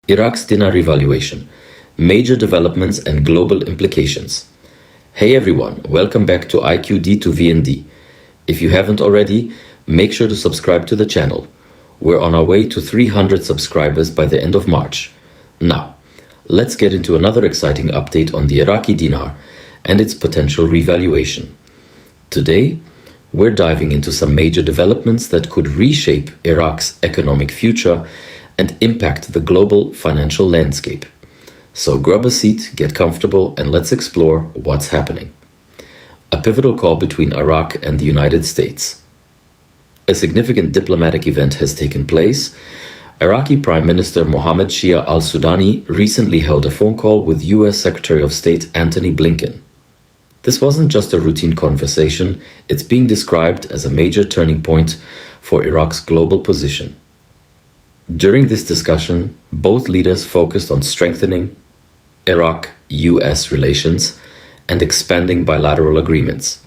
Iraq's Dinar Revaluation, Major Developments and Global Implications. Hey everyone, welcome back to IQD to VND. If you haven't already, make sure to subscribe to the channel. We're on our way to 300 subscribers by the end of March. Now, let's get into another exciting update on the Iraqi Dinar and its potential revaluation. Today, we're diving into some major developments that could reshape Iraq's economic future and impact the global financial landscape. So grab a seat, get comfortable, and let's explore what's happening. A pivotal call between Iraq and the United States. A significant diplomatic event has taken place. Iraqi Prime Minister Mohammed Shia al-Sudani recently held a phone call with US Secretary of State Antony Blinken. This wasn't just a routine conversation, it's being described as a major turning point for Iraq's global position. During this discussion, both leaders focused on strengthening Iraq-US relations and expanding bilateral agreements.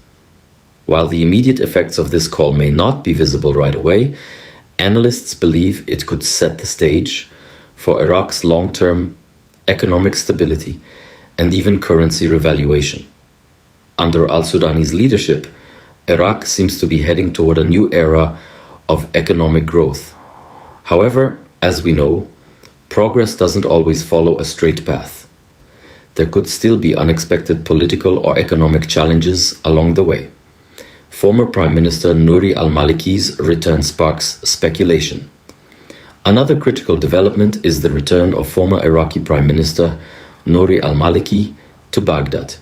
While the immediate effects of this call may not be visible right away, analysts believe it could set the stage for Iraq's long-term economic stability and even currency revaluation. Under al-Sudani's leadership, Iraq seems to be heading toward a new era of economic growth. However, as we know, progress doesn't always follow a straight path. There could still be unexpected political or economic challenges along the way. Former Prime Minister Nouri al-Maliki's return sparks speculation. Another critical development is the return of former Iraqi Prime Minister Nouri al-Maliki to Baghdad.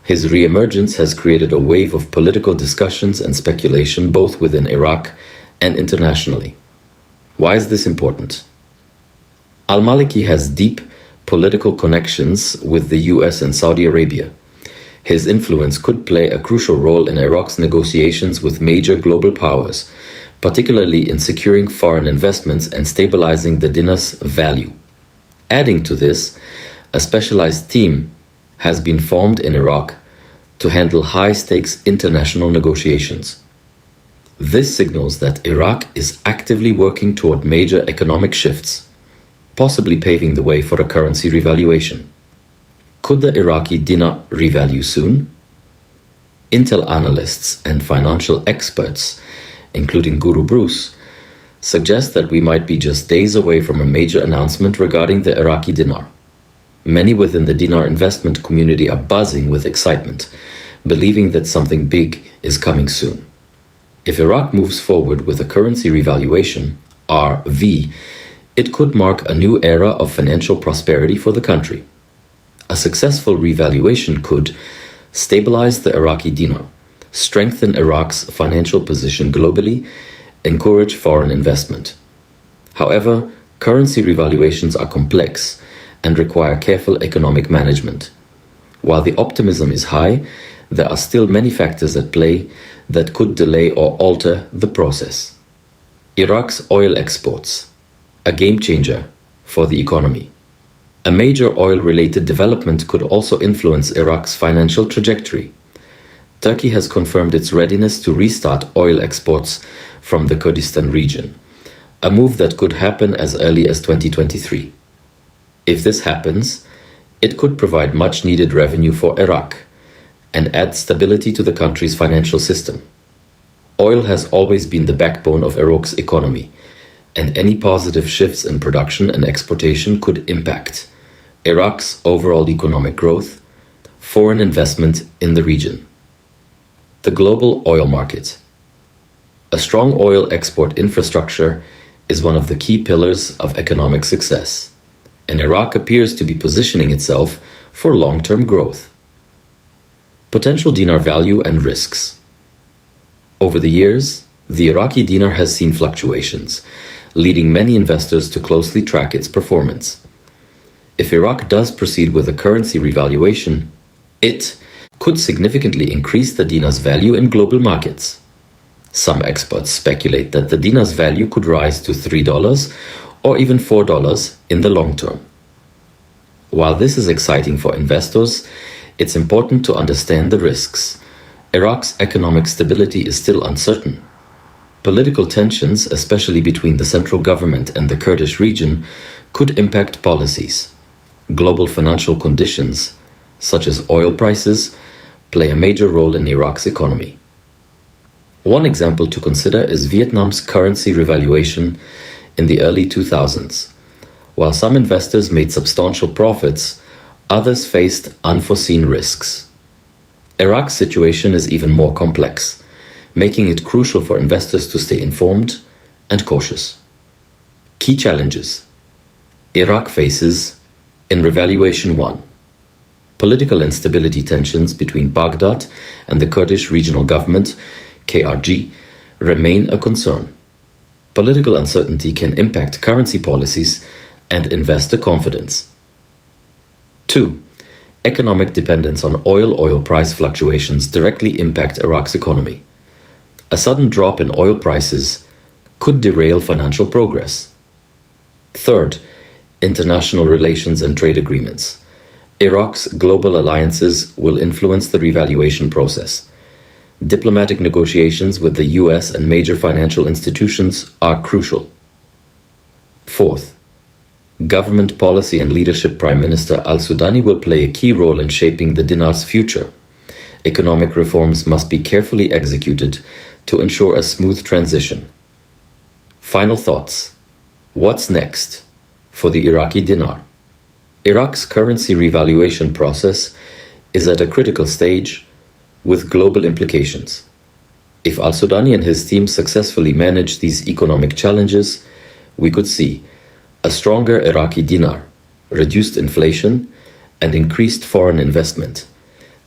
His re-emergence has created a wave of political discussions and speculation both within Iraq and internationally. Why is this important? Al-Maliki has deep political connections with the US and Saudi Arabia. His influence could play a crucial role in Iraq's negotiations with major global powers, particularly in securing foreign investments and stabilizing the dinar's value. Adding to this, a specialized team has been formed in Iraq to handle high-stakes international negotiations. This signals that Iraq is actively working toward major economic shifts, possibly paving the way for a currency revaluation. Could the Iraqi dinar revalue soon? Intel analysts and financial experts, including Guru Bruce, suggest that we might be just days away from a major announcement regarding the Iraqi dinar. Many within the dinar investment community are buzzing with excitement, believing that something big is coming soon. If Iraq moves forward with a currency revaluation, RV, it could mark a new era of financial prosperity for the country. A successful revaluation could stabilize the Iraqi dinar, strengthen Iraq's financial position globally, encourage foreign investment. However, currency revaluations are complex and require careful economic management. While the optimism is high, there are still many factors at play that could delay or alter the process. Iraq's oil exports, a game changer for the economy. A major oil-related development could also influence Iraq's financial trajectory. Turkey has confirmed its readiness to restart oil exports from the Kurdistan region, a move that could happen as early as 2023. If this happens, it could provide much-needed revenue for Iraq and add stability to the country's financial system. Oil has always been the backbone of Iraq's economy, and any positive shifts in production and exportation could impact Iraq's overall economic growth, foreign investment in the region. The global oil market. A strong oil export infrastructure is one of the key pillars of economic success, and Iraq appears to be positioning itself for long-term growth. Potential dinar value and risks. Over the years, the Iraqi dinar has seen fluctuations, leading many investors to closely track its performance. If Iraq does proceed with a currency revaluation, it could significantly increase the dinar's value in global markets. Some experts speculate that the dinar's value could rise to $3 or even $4 in the long term. While this is exciting for investors, it's important to understand the risks. Iraq's economic stability is still uncertain. Political tensions, especially between the central government and the Kurdish region, could impact policies. Global financial conditions, such as oil prices, play a major role in Iraq's economy. One example to consider is Vietnam's currency revaluation in the early 2000s. While some investors made substantial profits, others faced unforeseen risks. Iraq's situation is even more complex, making it crucial for investors to stay informed and cautious. Key challenges Iraq faces in Revaluation 1. Political instability tensions between Baghdad and the Kurdish Regional Government, KRG, remain a concern. Political uncertainty can impact currency policies and investor confidence. 2. Economic dependence on oil price fluctuations directly impact Iraq's economy. A sudden drop in oil prices could derail financial progress. Third, international relations and trade agreements. Iraq's global alliances will influence the revaluation process. Diplomatic negotiations with the US and major financial institutions are crucial. Fourth, government policy and leadership. Prime Minister al-Sudani will play a key role in shaping the dinar's future. Economic reforms must be carefully executed to ensure a smooth transition. Final thoughts. What's next for the Iraqi dinar? Iraq's currency revaluation process is at a critical stage with global implications. If al-Sudani and his team successfully manage these economic challenges, we could see a stronger Iraqi dinar, reduced inflation, and increased foreign investment,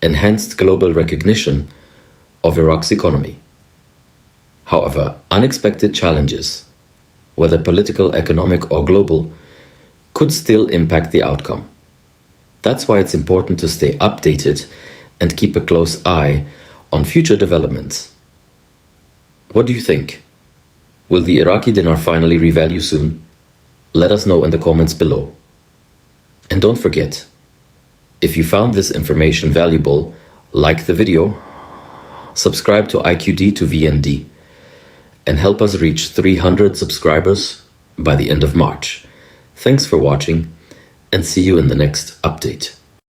enhanced global recognition of Iraq's economy. However, unexpected challenges, whether political, economic, or global, could still impact the outcome. That's why it's important to stay updated and keep a close eye on future developments. What do you think? Will the Iraqi dinar finally revalue soon? Let us know in the comments below. And don't forget, if you found this information valuable, like the video, subscribe to IQD to VND, and help us reach 300 subscribers by the end of March. Thanks for watching, and see you in the next update.